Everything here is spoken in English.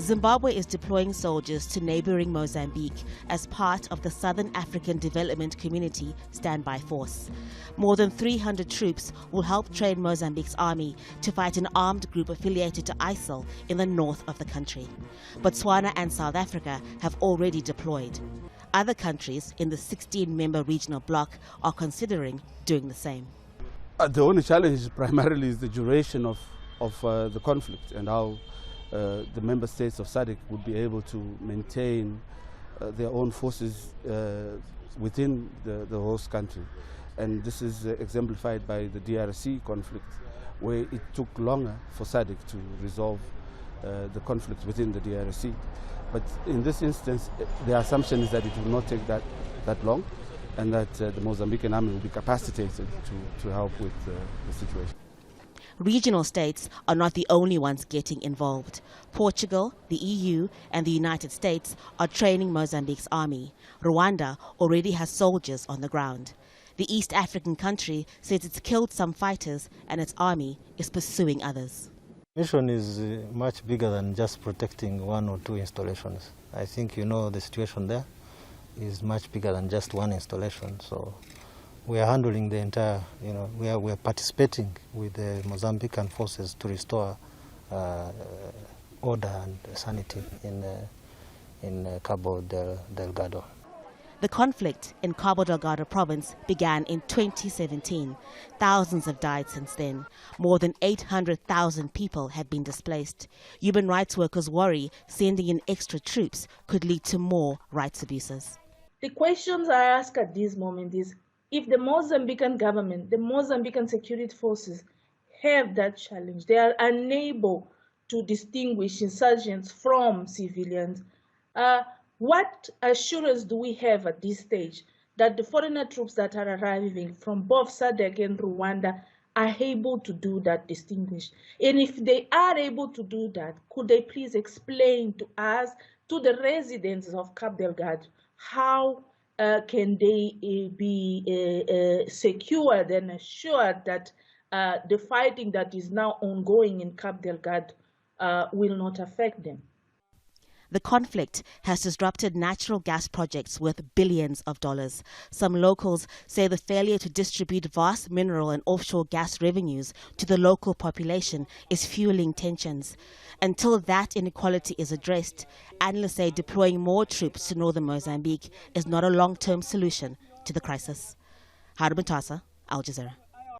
Zimbabwe is deploying soldiers to neighbouring Mozambique as part of the Southern African Development Community Standby Force. More than 300 troops will help train Mozambique's army to fight an armed group affiliated to ISIL in the north of the country. Botswana and South Africa have already deployed. Other countries in the 16-member regional bloc are considering doing the same. The only challenge primarily is the duration of the conflict and how the member states of SADC would be able to maintain their own forces within the host country. And this is exemplified by the DRC conflict, where it took longer for SADC to resolve the conflict within the DRC. But in this instance, the assumption is that it will not take that long, and that the Mozambican army will be capacitated to help with the situation. Regional states are not the only ones getting involved. Portugal, the EU and the United States are training Mozambique's army. Rwanda already has soldiers on the ground. The East African country says it's killed some fighters and its army is pursuing others. The mission is much bigger than just protecting one or two installations. I think you know the situation there is much bigger than just one installation. So we are handling the entire, we are participating with the Mozambican forces to restore order and sanity in Cabo Delgado. The conflict in Cabo Delgado province began in 2017. Thousands have died since then. More than 800,000 people have been displaced. Human rights workers worry sending in extra troops could lead to more rights abuses. The questions I ask at this moment is, if the Mozambican government, the Mozambican security forces have that challenge, they are unable to distinguish insurgents from civilians, what assurance do we have at this stage that the foreigner troops that are arriving from both SADC and Rwanda are able to do that distinguish? And if they are able to do that, could they please explain to us, to the residents of Cabo Delgado, how can they be secured and assured that the fighting that is now ongoing in Cabo Delgado will not affect them? The conflict has disrupted natural gas projects worth billions of dollars. Some locals say the failure to distribute vast mineral and offshore gas revenues to the local population is fueling tensions. Until that inequality is addressed, analysts say deploying more troops to northern Mozambique is not a long-term solution to the crisis. Haru, Mutasa, Al Jazeera.